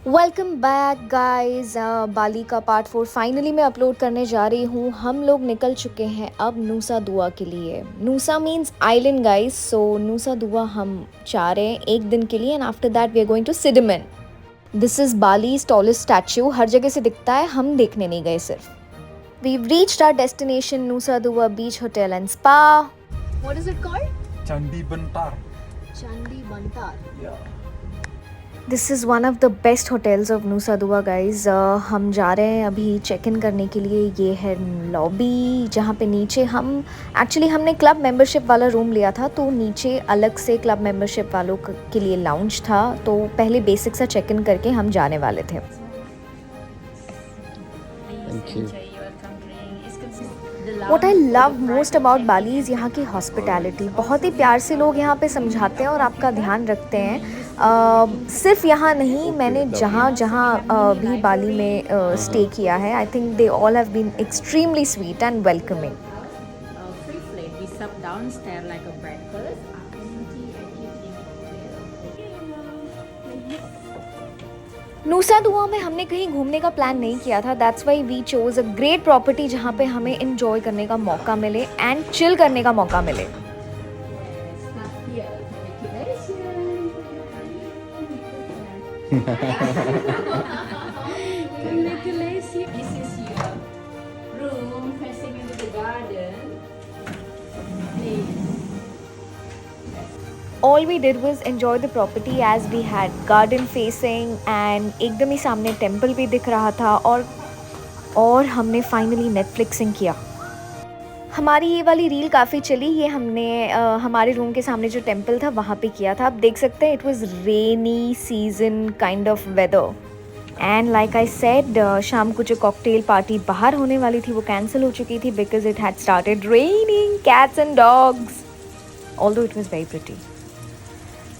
Welcome back guys. बाली का part 4 finally मैं upload करने जा रही हूँ। हम लोग निकल चुके हैं अब नूसा दुआ के लिए। Nusa means island guys, so Nusa Dua हम जा रहे हैं एक दिन के लिए and after that we are going to Sidemen. This is Bali's tallest statue. हर जगह से दिखता है, हम देखने नहीं गए सिर्फ। We've reached our destination, Nusa Dua Beach Hotel and Spa. What is it called? Candi Bantar. Chandi Bantar. Yeah. This is one of the best hotels of नूसा दुआ गाइज। हम जा रहे हैं अभी चेक इन करने के लिए। ये है लॉबी जहाँ पे नीचे हमने क्लब मेंबरशिप वाला रूम लिया था, तो नीचे अलग से क्लब मेंबरशिप वालों के लिए लाउंज था। तो पहले बेसिक सा चेक इन करके हम जाने वाले थे। What I love most about Bali is यहाँ की हॉस्पिटैलिटी। बहुत ही प्यार से लोग यहाँ पे समझाते हैं और आपका ध्यान रखते हैं। सिर्फ यहाँ नहीं, मैंने जहाँ जहाँ भी बाली में स्टे किया है, I think they all have been extremely sweet and welcoming. Nusa Dua में हमने कहीं घूमने का प्लान नहीं किया था। That's why we chose a great property जहाँ पे हमें इंजॉय करने का मौका मिले एंड चिल करने का मौका मिले। All we did was enjoy the property as we had garden facing and एकदम ही सामने टेम्पल भी दिख रहा था। और हमने फाइनली नेटफ्लिक्सिंग किया। हमारी ये वाली रील काफ़ी चली। ये हमने हमारे रूम के सामने जो टेम्पल था वहाँ पे किया था। आप देख सकते हैं it was rainy season kind of weather and like I said, शाम को जो कॉकटेल पार्टी बाहर होने वाली थी वो कैंसिल हो चुकी थी because it had started raining cats and dogs, although it was very pretty.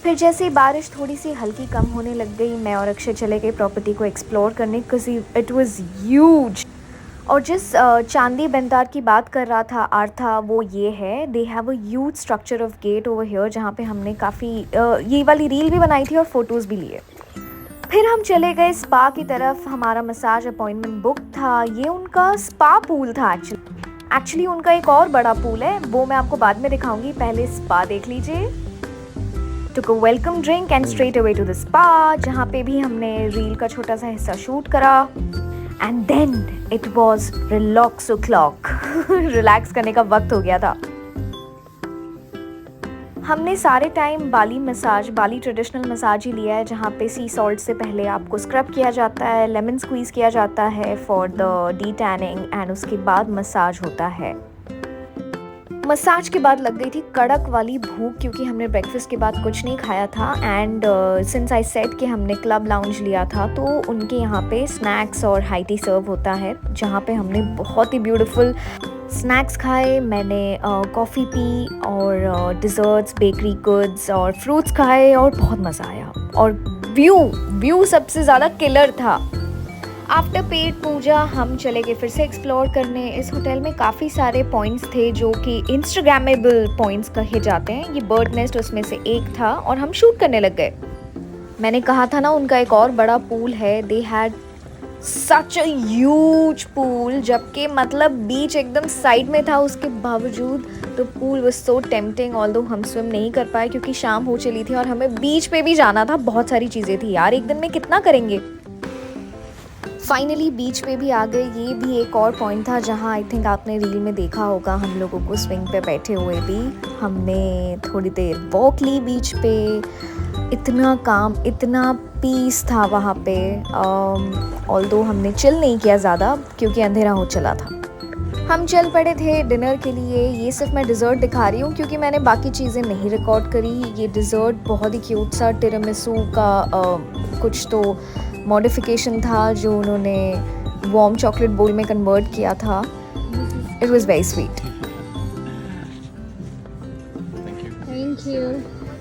फिर जैसे ही बारिश थोड़ी सी हल्की कम होने लग गई, मैं और अक्षय चले गए प्रॉपर्टी को एक्सप्लोर करने बिकॉज इट वाज ह्यूज। और जिस चांदी बंतार की बात कर रहा था आर्था, वो ये है, they have a huge structure of get over here जहाँ पे हमने काफ़ी ये वाली रील भी बनाई थी और फोटोज़ भी लिए। फिर हम चले गए स्पा की तरफ। हमारा मसाज अपॉइंटमेंट बुक था। ये उनका स्पा पूल था एक्चुअली उनका एक और बड़ा पूल है, वो मैं आपको बाद में दिखाऊंगी। पहले स्पा देख लीजिए। took a welcome drink and straight away to the spa जहाँ पे भी हमने रील का छोटा सा हिस्सा शूट करा and then it was relax o'clock relax करने का वक्त हो गया था। हमने सारे टाइम बाली ट्रेडिशनल मसाज ही लिया है जहाँ पे सी सॉल्ट से पहले आपको स्क्रब किया जाता है, लेमन स्क्वीज़ किया जाता है for the D tanning and उसके बाद मसाज होता है। मसाज के बाद लग गई थी कड़क वाली भूख क्योंकि हमने ब्रेकफास्ट के बाद कुछ नहीं खाया था एंड सिंस आई सेड कि हमने क्लब लाउंज लिया था तो उनके यहाँ पे स्नैक्स और हाई टी सर्व होता है जहाँ पे हमने बहुत ही ब्यूटीफुल स्नैक्स खाए। मैंने कॉफ़ी पी और डिज़र्ट्स, बेकरी गुड्स और फ्रूट्स खाए और बहुत मज़ा आया। और व्यू सबसे ज़्यादा किलर था। आफ्टर पेड पूजा हम चले गए फिर से एक्सप्लोर करने। इस होटल में काफ़ी सारे पॉइंट्स थे जो कि इंस्टाग्रामेबल पॉइंट्स कहे जाते हैं। ये बर्ड नेस्ट उसमें से एक था और हम शूट करने लग गए। मैंने कहा था ना उनका एक और बड़ा पूल है। They had such a huge pool, जबकि मतलब बीच एकदम साइड में था, उसके बावजूद तो pool was so tempting. Although हम स्विम नहीं कर पाए क्योंकि शाम हो चली थी और हमें बीच पे भी जाना था। बहुत सारी चीज़ें थी यार, एक दिन में कितना करेंगे। फाइनली बीच पे भी आ गए। ये भी एक और पॉइंट था जहाँ आई थिंक आपने रील में देखा होगा हम लोगों को स्विंग पे बैठे हुए भी। हमने थोड़ी देर वॉक ली बीच पे। इतना काम, इतना पीस था वहाँ पे। ऑल्दो हमने चिल नहीं किया ज़्यादा क्योंकि अंधेरा हो चला था। हम चल पड़े थे डिनर के लिए। ये सिर्फ मैं डिज़र्ट दिखा रही हूँ क्योंकि मैंने बाकी चीज़ें नहीं रिकॉर्ड करी। ये डिज़र्ट बहुत ही क्यूट सा टिरामिसू का कुछ तो मॉडिफिकेशन था जो उन्होंने वार्म चॉकलेट बोल में कन्वर्ट किया था। It was very sweet. Thank you.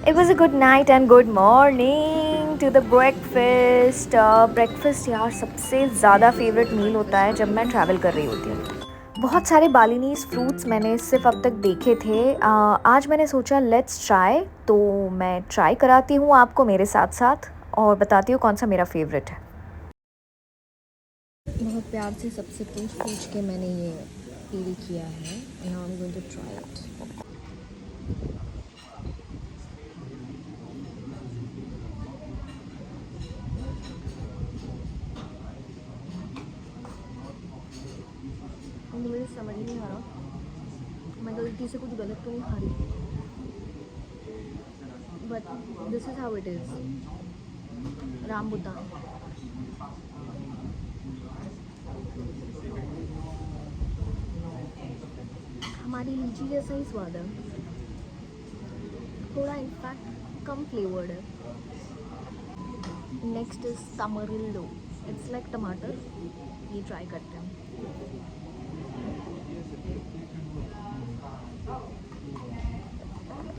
It was a good night and good morning to the breakfast. Breakfast यार सबसे ज़्यादा फेवरेट मील होता है जब मैं ट्रैवल कर रही होती हूँ। बहुत सारे बालिनीज़ फ्रूट्स मैंने सिर्फ अब तक देखे थे। आज मैंने सोचा लेट्स ट्राई, तो मैं ट्राई कराती हूँ आपको मेरे साथ साथ और बताती हूँ कौन सा मेरा फेवरेट है। प्यार से सबसे पूछ के मैंने ये पील किया है. Now I'm going to try it. मुझे समझ नहीं आ रहा मैं गलती से कुछ गलत तो नहीं खा रही, but this is how it is. Rambutan. हमारी लीची जैसा ही स्वाद है, थोड़ा इनफैक्ट कम फ्लेवर्ड है. Next is tamarillo. It's like टमाटर. ये ट्राई करते हैं.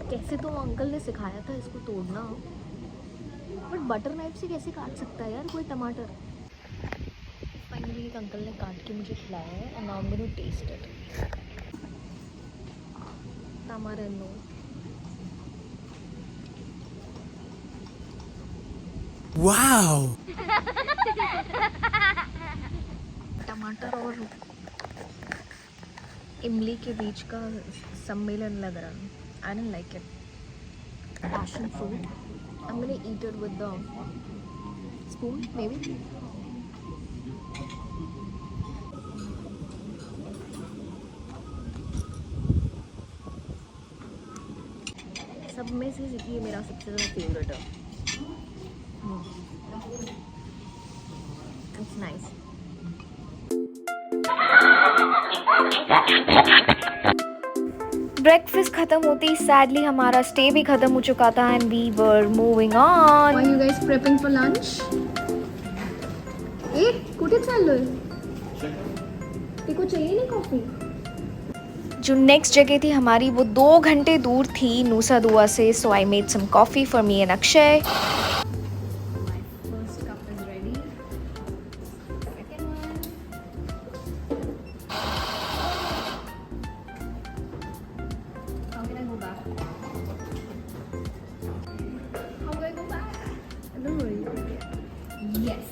कैसे तो अंकल ने सिखाया था इसको तोड़ना, बट बटर नाइफ से कैसे काट सकता है यार कोई टमाटर. फाइनली एक अंकल ने काट के मुझे खिलाया है and now I am going to taste it. Tamarillo. Wow. टमाटर और इमली के बीच का सम्मेलन लग रहा है. I don't like it. Passion fruit. I'm gonna eat it with the spoon, maybe. सब में से ये मेरा सबसे ज़्यादा फेवरेट है. It's nice. ब्रेकफास्ट खत्म होते ही सैडली हमारा स्टे भी खत्म हो चुका था and we were moving on. Why you guys prepping for lunch? कुठे चाललोय? ती चाहिए नहीं कॉफी? जो नेक्स्ट जगह थी हमारी वो 2 घंटे दूर थी नूसा दुआ से. So I made some coffee for me and Akshay. First cup is ready. Second one. How can I go back? How do I go back? Don't worry. Yes.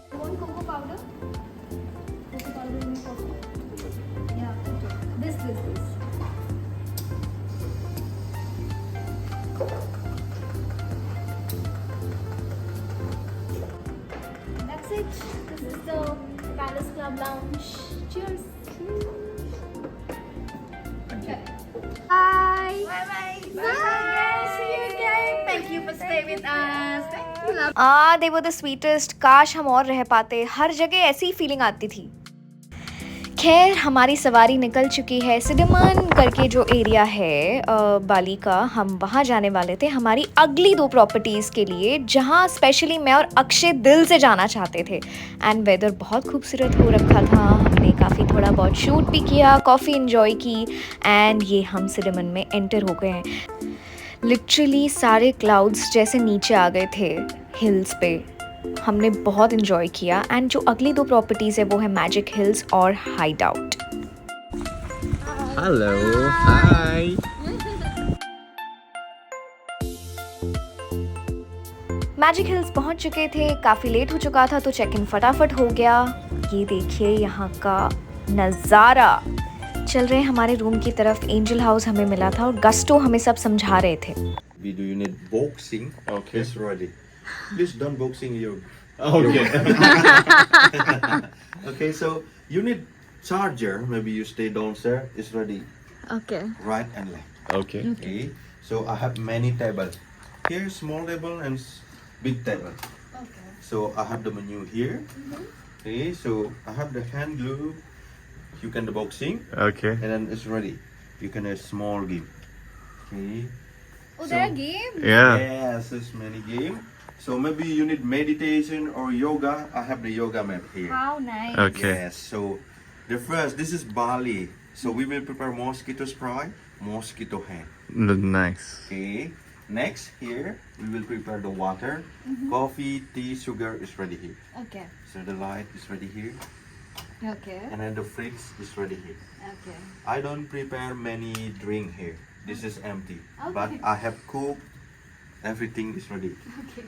You want cocoa powder? Cocoa powder in your coffee? Yeah. This. That's it. This is the Palace Club Lounge. Cheers. Bye. Bye. See you again. Thank you for staying with us. Thank you. They were the sweetest. काश हम और रह पाते. हर जगह ऐसी ही feeling आती थी. खैर हमारी सवारी निकल चुकी है. सिडमान करके जो एरिया है बाली का, हम वहाँ जाने वाले थे हमारी अगली 2 प्रॉपर्टीज़ के लिए, जहाँ स्पेशली मैं और अक्षय दिल से जाना चाहते थे. एंड वेदर बहुत खूबसूरत हो रखा था. हमने काफ़ी थोड़ा बहुत शूट भी किया, कॉफ़ी इन्जॉय की एंड ये हम सिडमन में एंटर हो गए हैं. लिटरली सारे क्लाउड्स जैसे नीचे आ गए थे हिल्स पे. हमने बहुत इन्जॉय किया. एंड जो अगली 2 प्रॉपर्टीज़ है वो है मैजिक हिल्स और हाइड आउट. हेलो. हाय. मैजिक हिल्स पहुंच चुके थे. काफ़ी लेट हो चुका था तो चेक इन फटाफट हो गया. ये देखिए यहाँ का नज़ारा. चल रहे हमारे रूम की तरफ. एंजल हाउस हमें मिला था और गस्टो हमें सब समझा रहे थे. Do you need boxing? Okay. It's ready. Please don't boxing you. Okay. Okay, so you need charger. Maybe you stay downstairs. It's ready. Okay. Right and left. Okay. Okay. So I have many tables. Here small table and big table. Okay. So I have the menu here. Okay. So I have the hand glue. You can the boxing Okay. and then it's ready. You can have small game. Okay. Oh, there are games. Yeah. Yes, there's many game. So maybe you need meditation or yoga. I have the yoga mat here. How nice. Okay. Yes. So the first, this is Bali. So we will prepare mosquito spray, mosquito hand. Nice. Okay. Next here we will prepare the water, coffee, tea, sugar is ready here. Okay. So the light is ready here, Okay. and then the fridge is ready here. Okay. I don't prepare many drink here. This is empty. Okay. But I have cooked Everything is ready. Okay.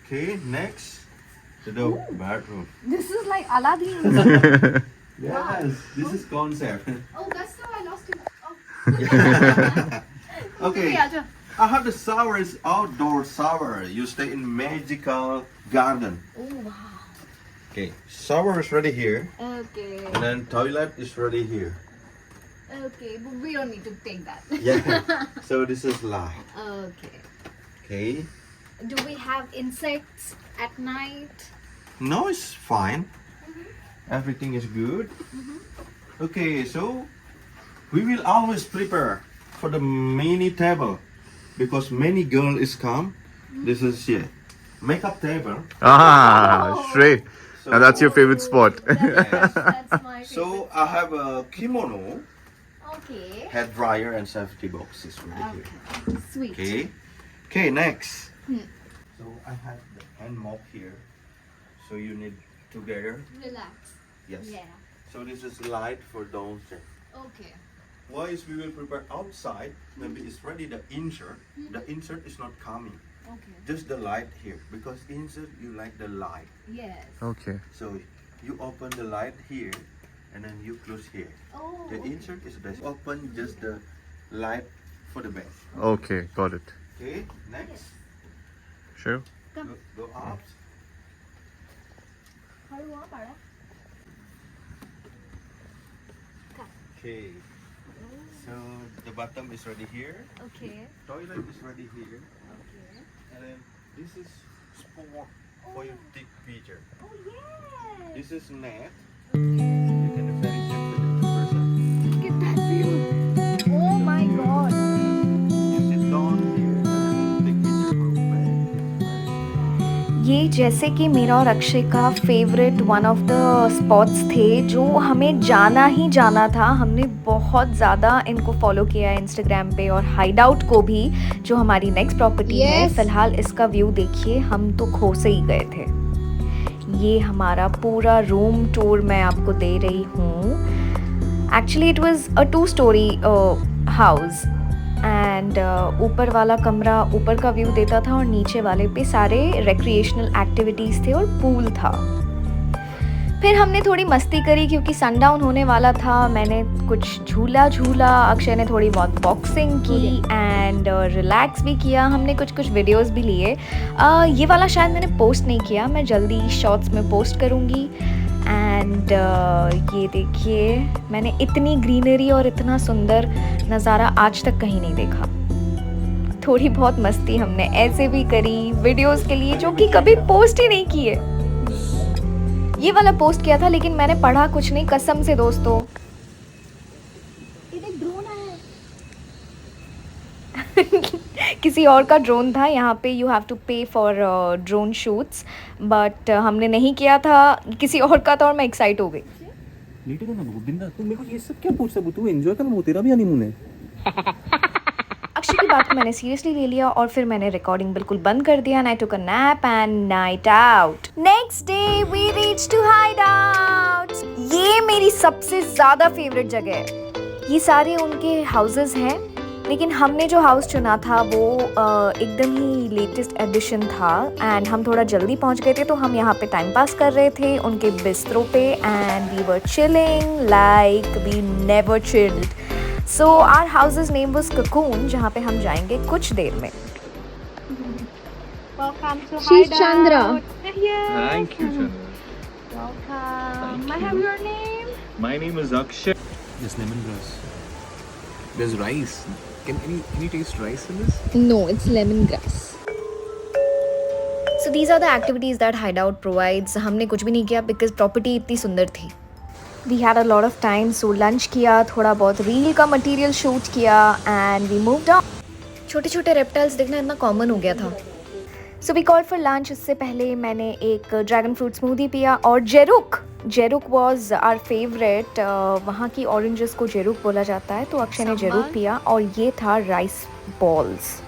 Okay, next to the bathroom. This is like Aladdin. Yes, this is concept. Oh, that's how I lost him. Oh. Okay, Aja. I have the shower is outdoor shower. You stay in magical garden. Oh, wow. Okay, shower is ready here, Okay. and then toilet is ready here. Okay, but we don't need to take that. Yeah. So this is light. Okay. Okay. Do we have insects at night? No, it's fine. Everything is good. Okay, so we will always prepare for the mini table because many girl is come. This is makeup table. Ah, straight. So, Now that's your favorite spot. That's my favorite. So I have a kimono, Okay. hair dryer, and safety boxes ready here. Okay. Sweet. Okay. Okay, next. Hmm. So I have the hand mop here. So you need together. Relax. Yes. Yeah. So this is light for downstairs. Okay. Why is we will prepare outside? Maybe it's ready the insert. The insert is not coming. Okay. Just the light here because insert you like the light. Yes. Okay. So you open the light here and then you close here. Oh. The insert is this. Open just the light for the bed. Okay, got it. Okay. Next. Sure. Go up. Okay. So the bottom is ready here. Okay. Toilet is ready here. Okay. And then this is spot for your take picture. Oh yes. This is net. You can finish it with the person. Look at that view. Oh my god. You sit down here and take picture from back. ये जैसे कि मेरा और अक्षय का favourite one of the spots थे जो हमें जाना ही जाना था। हमने बहुत ज़्यादा इनको फॉलो किया है इंस्टाग्राम पे और हाइड आउट को भी, जो हमारी नेक्स्ट प्रॉपर्टी है। Yes. फ़िलहाल इसका व्यू देखिए, हम तो खो से ही गए थे। ये हमारा पूरा रूम टूर मैं आपको दे रही हूँ। Actually it was a 2 story house and ऊपर वाला कमरा ऊपर का व्यू देता था और नीचे वाले पे सारे रिक्रिएशनल एक्टिविटीज़ थे और पूल था। फिर हमने थोड़ी मस्ती करी क्योंकि सनडाउन होने वाला था। मैंने कुछ झूला, अक्षय ने थोड़ी बहुत बॉक्सिंग की एंड रिलैक्स भी किया। हमने कुछ वीडियोस भी लिए। ये वाला शायद मैंने पोस्ट नहीं किया, मैं जल्दी शॉर्ट्स में पोस्ट करूँगी। एंड ये देखिए, मैंने इतनी ग्रीनरी और इतना सुंदर नज़ारा आज तक कहीं नहीं देखा। थोड़ी बहुत मस्ती हमने ऐसे भी करी वीडियोस के लिए, जो कि कभी पोस्ट ही नहीं किए। ये वाला पोस्ट किया था लेकिन मैंने पढ़ा कुछ नहीं, कसम से दोस्तों। एक ड्रोन आया है। किसी और का ड्रोन था। यहाँ पे यू हैव टू पे फॉर ड्रोन शूट्स, बट हमने नहीं किया था, किसी और का था और मैं एक्साइट हो गई। लेटे तो ना बबू, बिंदास। तू मेरे को ये सब क्या पूछ सकू? तू एंजॉय कर, वो तेरा भी हनीमून है। अक्षय की बात को मैंने सीरियसली ले लिया और फिर मैंने रिकॉर्डिंग बिल्कुल बंद कर दिया। I took a nap and night out. Next day we reach to Hideout. ये मेरी सबसे ज़्यादा फेवरेट जगह है। ये सारे उनके हाउसेस हैं, लेकिन हमने जो हाउस चुना था वो एकदम ही लेटेस्ट एडिशन था एंड हम थोड़ा जल्दी पहुंच गए थे, तो हम यहाँ पे टाइम पास कर रहे थे उनके बिस्तरों पे and we were chilling like we never chilled. So our houses name was cocoon, जहाँ पे हम जाएंगे कुछ देर में। Welcome to She's Chandra. Thank you, Chandra. Welcome. May I have your name? My name is Akshay. There's lemongrass. There's rice. Can you taste rice in this? No, it's lemongrass. So these are the activities that Hideout provides. हमने कुछ भी नहीं किया because property इतनी सुंदर थी। We had a lot of time, so lunch किया, थोड़ा बहुत रील का मटेरियल शूट किया and we moved on. छोटे छोटे रेप्टाइल्स देखना इतना कॉमन हो गया था। So we called for lunch. उससे पहले मैंने एक ड्रैगन फ्रूट स्मूदी पिया और जेरुक वॉज आवर फेवरेट। वहाँ की ऑरेंजेस को जेरुक बोला जाता है, तो अक्षय ने जेरुक पिया और ये था राइस बॉल्स।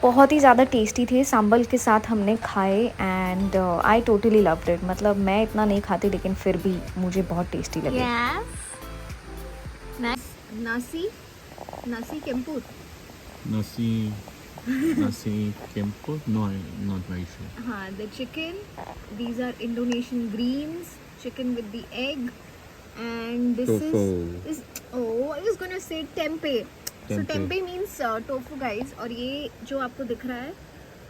बहुत ही ज़्यादा टेस्टी थे, सांबल के साथ हमने खाए and I totally loved it. मतलब मैं इतना नहीं खाती लेकिन फिर भी मुझे बहुत टेस्टी लगे। Yes. Nasi kempur. Nasi. Nasi Kempur? No, I'm not very sure. हाँ, the chicken. These are Indonesian greens. Chicken with the egg. And this Tofu. is oh, I was gonna say tempeh. So Tempeh. tempeh means tofu, guys. और ये जो आपको दिख रहा है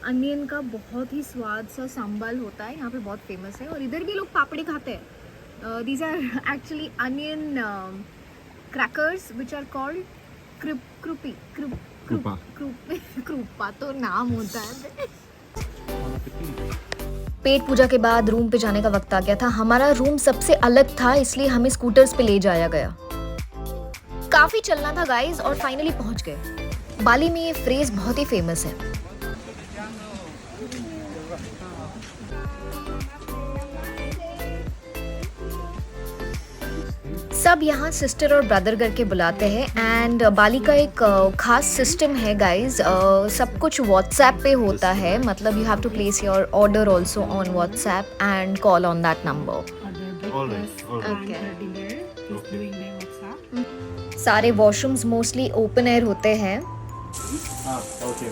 onion का बहुत ही स्वाद सा सांबल होता है, यहाँ पे बहुत फेमस है। और इधर भी लोग पापड़ी खाते हैं। These are actually onion crackers which are called krupi. Krupa. Krupa तो नाम होता है। पेट पूजा के बाद रूम पे जाने का वक्त आ गया था। हमारा रूम सबसे अलग था, इसलिए हमें स्कूटर्स पे ले जाया गया। काफी चलना था गाइस और फाइनली पहुंच गए। बाली में ये फ्रेज बहुत ही फेमस है। सब यहाँ सिस्टर और ब्रदर करके बुलाते हैं एंड बाली का एक खास सिस्टम है गाइस। सब कुछ व्हाट्सएप पे होता है, मतलब you have to place your order also on WhatsApp and call on that number. Always. सारे वॉशरूम्स मोस्टली ओपन एयर होते हैं। Okay.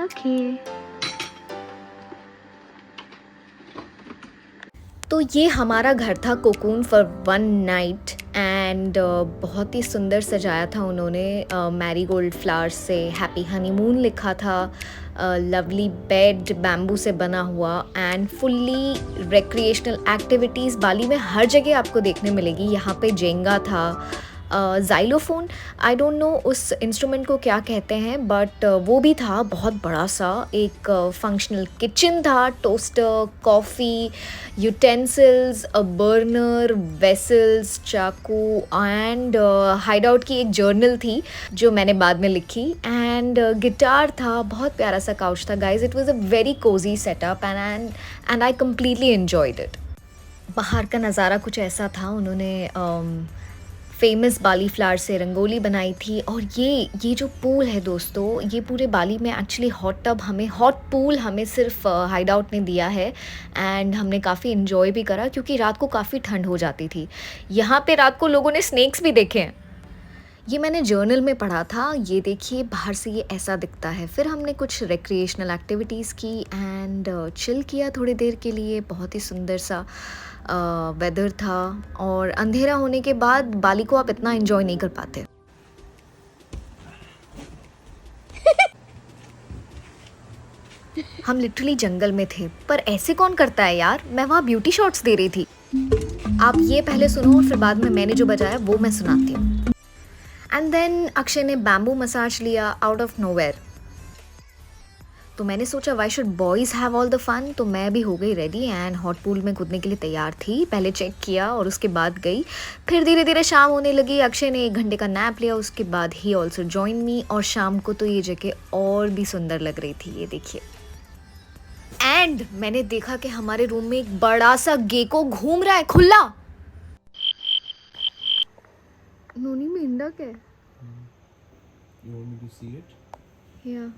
ओके तो ये हमारा घर था कोकून फॉर 1 नाइट एंड बहुत ही सुंदर सजाया था उन्होंने। मैरीगोल्ड फ्लावर्स से हैप्पी हनीमून लिखा था। लवली बेड बैम्बू से बना हुआ एंड फुल्ली रिक्रिएशनल एक्टिविटीज़ बाली में हर जगह आपको देखने मिलेगी। यहाँ पे जेंगा था, ज़ाइलोफोन, आई डोंट नो उस इंस्ट्रूमेंट को क्या कहते हैं, बट वो भी था बहुत बड़ा सा। एक फंक्शनल किचन था, टोस्टर, कॉफ़ी, यूटेंसिल्स, अ बर्नर, वेसल्स, चाकू एंड हाइड आउट की एक जर्नल थी जो मैंने बाद में लिखी एंड गिटार था। बहुत प्यारा सा काउच था guys. It was a very Cozi setup and I completely enjoyed it. बाहर का नज़ारा कुछ ऐसा था। उन्होंने फेमस बाली फ्लावर से रंगोली बनाई थी। और ये जो पूल है दोस्तों, ये पूरे बाली में एक्चुअली हॉट पूल हमें सिर्फ हाइड आउट ने दिया है एंड हमने काफ़ी इन्जॉय भी करा क्योंकि रात को काफ़ी ठंड हो जाती थी। यहाँ पे रात को लोगों ने स्नेक्स भी देखे हैं। ये मैंने जर्नल में पढ़ा था। ये देखिए बाहर से ये ऐसा दिखता है। फिर हमने कुछ रिक्रिएशनल एक्टिविटीज़ की एंड चिल किया थोड़ी देर के लिए। बहुत ही सुंदर सा वेदर था और अंधेरा होने के बाद बाली को आप इतना एंजॉय नहीं कर पाते। हम लिटरली जंगल में थे, पर ऐसे कौन करता है यार। मैं वहाँ ब्यूटी शॉट्स दे रही थी। आप ये पहले सुनो और फिर बाद में मैंने जो बजाया वो मैं सुनाती हूँ। एंड देन अक्षय ने बैम्बू मसाज लिया आउट ऑफ नोवेयर। तो मैंने सोचा why should boys have all the fun. तो मैं भी हो गई रेडी एंड हॉट पूल में कूदने के लिए तैयार थी। पहले चेक किया और उसके बाद गई। फिर धीरे धीरे शाम होने लगी। अक्षय ने 1 घंटे का नैप लिया, उसके बाद ही ऑल्सो जॉइन मी। और शाम को तो ये जगह और भी सुंदर लग रही थी। ये देखिए। एंड मैंने देखा कि हमारे रूम में एक बड़ा सा गेको घूम रहा है खुला। नोनी मेंढक है। You want me to see it? Yeah.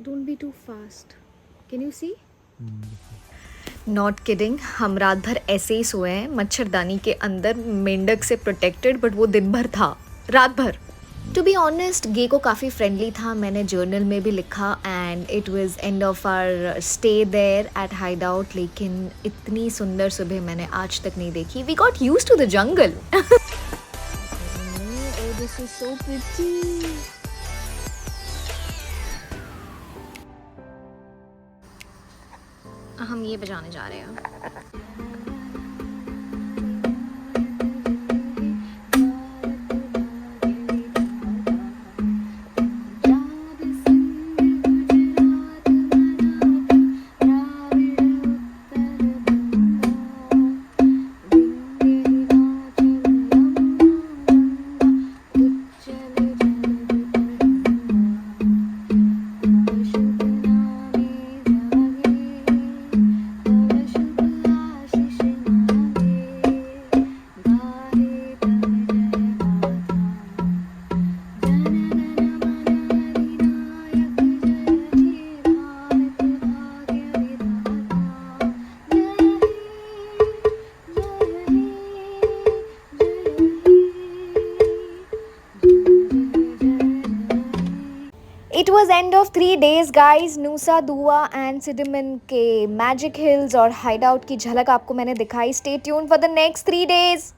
Don't be too fast. Can you see? Not kidding. हम रात भर ऐसे ही सोए हैं मच्छरदानी के अंदर, मेंढक से प्रोटेक्टेड, बट वो दिन भर था, रात भर। टू बी ऑनेस्ट गेको काफ़ी फ्रेंडली था। मैंने जर्नल में भी लिखा and it was end of our stay there at hideout. लेकिन इतनी सुंदर सुबह मैंने आज तक नहीं देखी। We got used to the jungle. This is so pretty. हम ये बजाने जा रहे हैं। It was end of 3 days guys. नूसा दुआ एंड सिडमन के मैजिक हिल्स और हाइड आउट की झलक आपको मैंने दिखाई। Stay tune for the next 3 days।